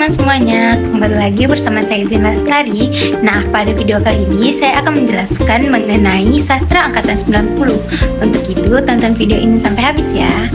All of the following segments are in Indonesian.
teman-teman semuanya, kembali lagi bersama saya Zina Lestari. Nah, pada video kali ini saya akan menjelaskan mengenai sastra angkatan 90. Untuk itu, tonton video ini sampai habis ya.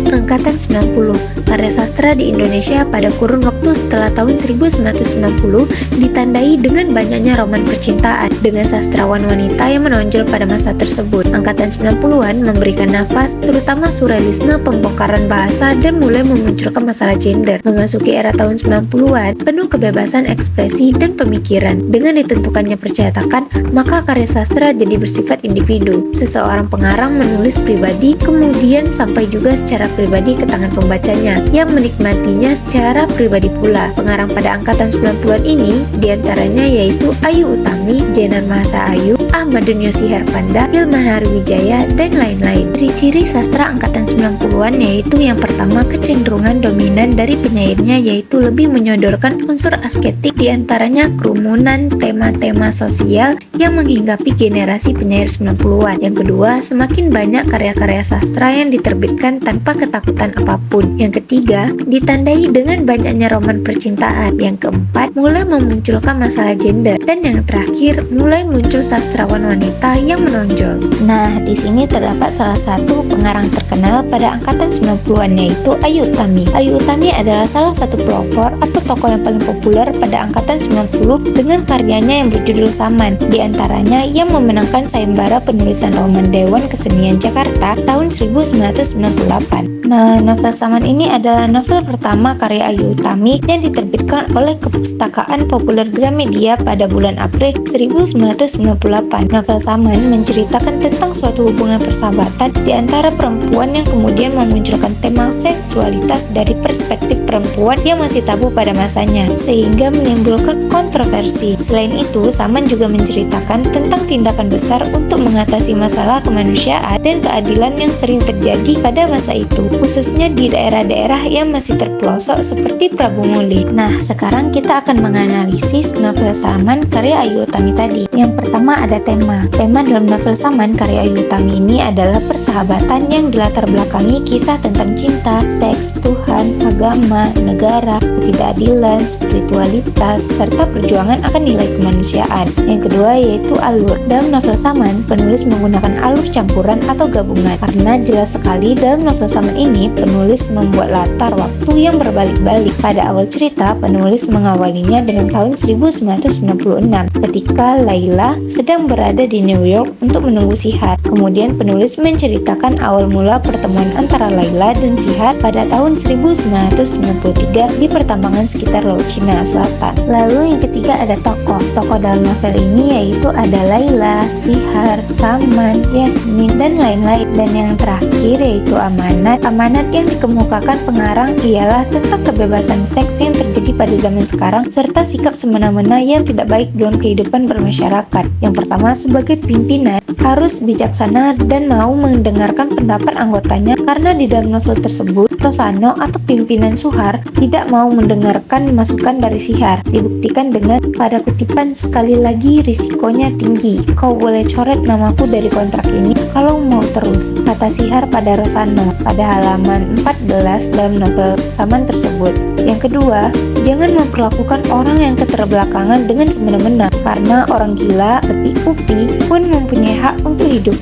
Angkatan 90, karya sastra di Indonesia pada kurun waktu setelah tahun 1990 ditandai dengan banyaknya roman percintaan dengan sastrawan wanita yang menonjol pada masa tersebut. Angkatan 90-an memberikan nafas terutama surrealisme, pembongkaran bahasa, dan mulai memunculkan masalah gender. Memasuki era tahun 90-an, penuh kebebasan ekspresi dan pemikiran. Dengan ditentukannya percetakan, maka karya sastra jadi bersifat individu. Seseorang pengarang menulis pribadi, kemudian sampai juga secara pribadi ke tangan pembacanya yang menikmatinya secara pribadi pula. Pengarang pada angkatan 90-an ini diantaranya yaitu Ayu Utami, Jenar Mahasa Ayu, Ahmadun Yosi Herpanda, Hilman Hariwijaya, dan lain-lain. Ciri-ciri sastra angkatan 90-an yaitu yang pertama, kecenderungan dominan dari penyairnya yaitu lebih menyodorkan unsur asketik, diantaranya kerumunan, tema-tema sosial yang menghinggapi generasi penyair 90-an. Yang kedua, semakin banyak karya-karya sastra yang diterbitkan tanpa ketakutan apapun. Yang ketiga, ditandai dengan banyaknya roman percintaan. Yang keempat, mulai memunculkan masalah gender. Dan yang terakhir, mulai muncul sastrawan wanita yang menonjol. Nah, di sini terdapat salah satu pengarang terkenal pada angkatan 90-an yaitu Ayu Utami. Ayu Utami adalah salah satu pelopor atau tokoh yang paling populer pada angkatan 90 dengan karyanya yang berjudul Saman. Di antaranya yang memenangkan sayembara penulisan roman Dewan Kesenian Jakarta tahun 1998. Nah, novel Saman ini adalah novel pertama karya Ayu Utami yang diterbitkan oleh Kepustakaan Populer Gramedia pada bulan April 1998. Novel Saman menceritakan tentang suatu hubungan persahabatan di antara perempuan yang kemudian memunculkan tema seksualitas dari perspektif perempuan yang masih tabu pada masanya, sehingga menimbulkan kontroversi. Selain itu, Saman juga menceritakan tentang tindakan besar untuk mengatasi masalah kemanusiaan dan keadilan yang sering terjadi pada masa itu, khususnya di daerah-daerah yang masih terpelosok seperti Prabu Muli. Nah, sekarang kita akan menganalisis novel Saman karya Ayu Utami tadi. Yang pertama ada tema. Tema dalam novel Saman karya Ayu Utami ini adalah persahabatan yang dilatar belakangi kisah tentang cinta, seks, Tuhan, agama, negara, ketidakadilan, spiritualitas, serta perjuangan akan nilai kemanusiaan. Yang kedua yaitu alur. Dalam novel Saman, penulis menggunakan alur campuran atau gabungan karena jelas sekali dalam novel Saman ini penulis membuat latar waktu yang berbalik-balik. Pada awal cerita, penulis mengawalinya dengan tahun 1996 ketika Laila sedang berada di New York untuk menunggu Sihar. Kemudian penulis menceritakan awal mula pertemuan antara Laila dan Sihar pada tahun 1993 di pertambangan sekitar Laut Cina Selatan. Lalu yang ketiga ada tokoh. Tokoh dalam novel ini yaitu ada Laila, Sihar, Saman, Yasmin, dan lain-lain. Dan yang terakhir yaitu Amanat. Amanat yang dikemukakan pengarang ialah tentang kebebasan seks yang terjadi pada zaman sekarang serta sikap semena-mena yang tidak baik dalam kehidupan bermasyarakat. Yang pertama, sebagai pimpinan harus bijaksana dan mau mendengarkan pendapat anggotanya karena di dalam novel tersebut Rosano atau pimpinan Suhar tidak mau mendengarkan masukan dari Sihar. Dibuktikan dengan pada kutipan, sekali lagi risikonya tinggi. Kau boleh coret namaku dari kontrak ini kalau mau terus, kata Sihar pada Rosano pada halaman 14 dalam novel Saman tersebut. Yang kedua, jangan memperlakukan orang yang keterbelakangan dengan semena-mena karena orang gila seperti Upi pun mempunyai hak untuk hidup.